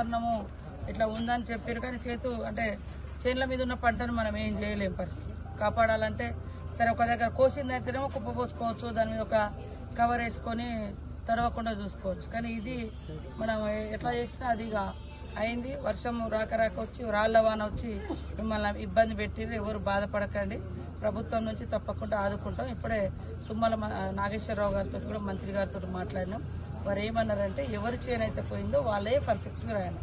వాతావరణము ఇట్లా ఉందని చెప్పారు. కానీ అంటే చేనుల మీద ఉన్న పంటను మనం ఏం చేయలేం పరిస్థితి. కాపాడాలంటే సరే ఒక దగ్గర కోసిందైతేనేమో కుప్ప పోసుకోవచ్చు, దాని మీద ఒక కవర్ వేసుకొని తడవకుండా చూసుకోవచ్చు. కానీ ఇది మనం ఎట్లా చేసినా అదిగా అయింది. వర్షం రాక వచ్చి రాళ్ల వాన వచ్చి మిమ్మల్ని ఇబ్బంది పెట్టిరు. ఎవరు బాధపడకండి, ప్రభుత్వం నుంచి తప్పకుండా ఆదుకుంటాం. ఇప్పుడే తుమ్మల నాగేశ్వరరావు గారితో కూడా మంత్రి గారితో మాట్లాడినాం. వారు ఏమన్నారంటే ఎవరి చేనైతే పోయిందో వాళ్ళే పర్ఫెక్ట్గా రాయాలి.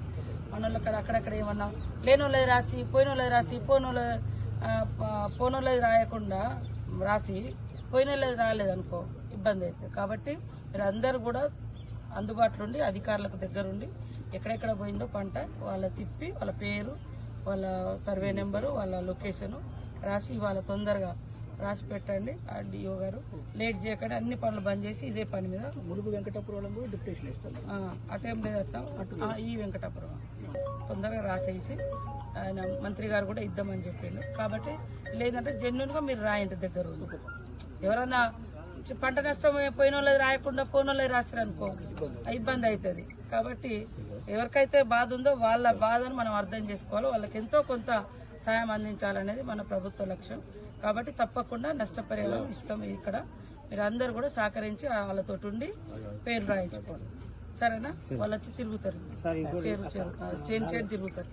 మన వాళ్ళు అక్కడక్కడ ఏమన్నాం లేనోళ్ళది రాసి పోయినోళ్ళది రాసి పోనోళ్ళది రాయకుండా రాసి పోయినోళ్ళది రాలేదనుకో ఇబ్బంది అవుతుంది. కాబట్టి మీరు అందరూ కూడా అందుబాటులో ఉండి అధికారులకు దగ్గరుండి ఎక్కడెక్కడ పోయిందో పంట వాళ్ళ తిప్పి వాళ్ళ పేరు, వాళ్ళ సర్వే నెంబరు, వాళ్ళ లొకేషను రాసి ఇవాళ తొందరగా రాసి పెట్టండి. ఆర్డీఓ గారు లేట్ చేయకుండా అన్ని పనులు బంద్ చేసి ఇదే పని మీద ములుగు వెంకటాపురం డిప్యూటేషన్ ఇస్తాను. అటేం లేదట్టా ఈ వెంకటాపురం తొందరగా రాసేసి ఆయన మంత్రి గారు కూడా ఇద్దామని చెప్పిండు. కాబట్టి లేదంటే జెన్యున్గా మీరు రాయండి దగ్గర. ఎవరన్నా పంట నష్టం పోయిన వాళ్ళది రాయకుండా పోయిన వాళ్ళది రాసిరనుకో ఇబ్బంది అవుతుంది. కాబట్టి ఎవరికైతే బాధ ఉందో వాళ్ళ బాధను మనం అర్థం చేసుకోవాలి. వాళ్ళకి ఎంతో కొంత సాయం అందించాలనేది మన ప్రభుత్వ లక్ష్యం. కాబట్టి తప్పకుండా నష్టపరిహారం ఇస్తాం. ఇక్కడ మీరు అందరూ కూడా సహకరించి వాళ్ళతో ఉండి పేరు రాయించుకోండి, సరేనా? వాళ్ళు వచ్చి తిరుగుతారు, చేను తిరుగుతారు.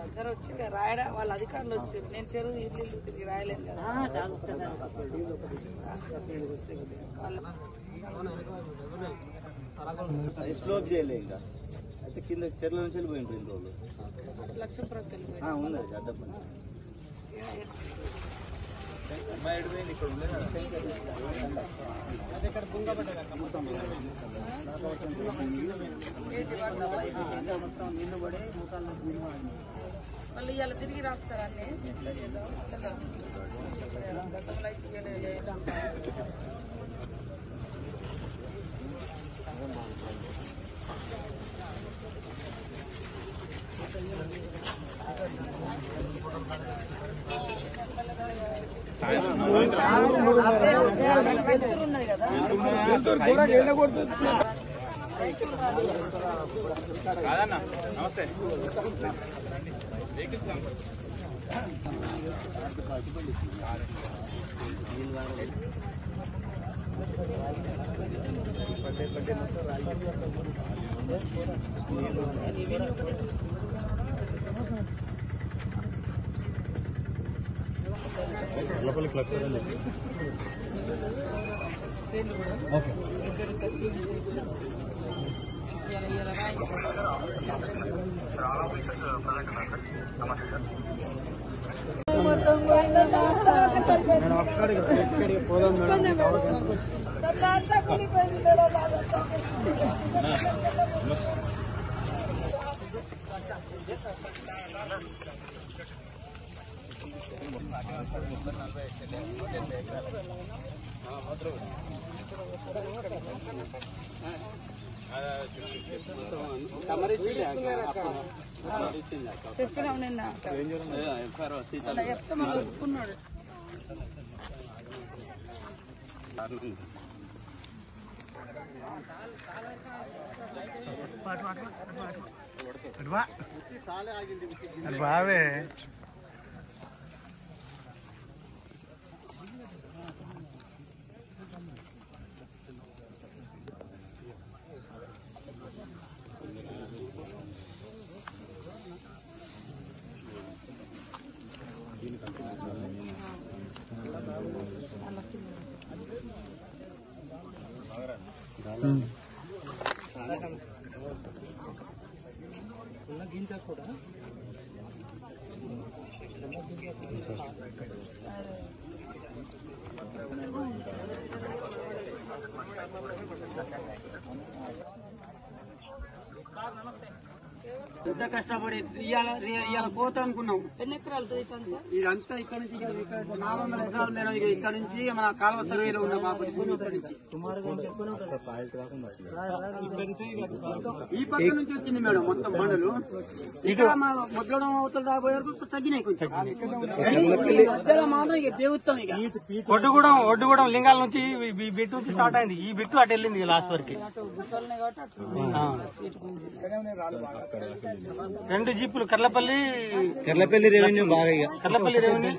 అందరూ వచ్చి రాయడా వాళ్ళ అధికారులు వచ్చి నేను చెరువు ఇల్లు తిరిగి రాయలేను కదా. స్లోప్ చేయలే ఇంకా అయితే కింద చెర్ల నుంచి వెళ్ళిపోయింది 2 రోజులు. లక్ష్మీపురం ఉన్నది అడ్డపని ఇక్కడ ఉంది మళ్ళీ ఇలా తిరిగి రాస్తారు అన్నీ. ఎట్లా చేద్దాం గతంలో అయితే ఉన్నది కదా నమస్తే. చేనులు కూడా దగ్గర క్లీన్ చేసి చెప్పినావు నిన్న చెప్తే మళ్ళీ ఒప్పుకున్నాడు. బావే గింజ కూడా నమస్తే. పెద్ద కష్టపడి ఇవాళ పోతా అనుకున్నాం. ఎన్ని ఎకరాలు ఇదంతా? ఇదంతా ఇక్కడ నుంచి 400 ఎకరాల మేర ఇక్కడ నుంచి మన కాలువ సర్వేలో ఉన్న బాబు ఈ పక్క నుంచి వచ్చింది మేడం మొత్తం బండలు. ఇక్కడ మా మొదలడం అవతల రాబోయే వరకు తగ్గినాయి కొంచెం. మధ్యలో మాత్రం ఇక దేవుత్వం ఇక ఒడ్డుగూడెం లింగాల నుంచి ఈ బిట్టు నుంచి స్టార్ట్ అయింది. ఈ బిట్టు అటు వెళ్ళింది లాస్ట్ వరకు. రెండు జీపులు కర్లపల్లి రెవెన్యూ బాగా కర్లపల్లి రెవెన్యూ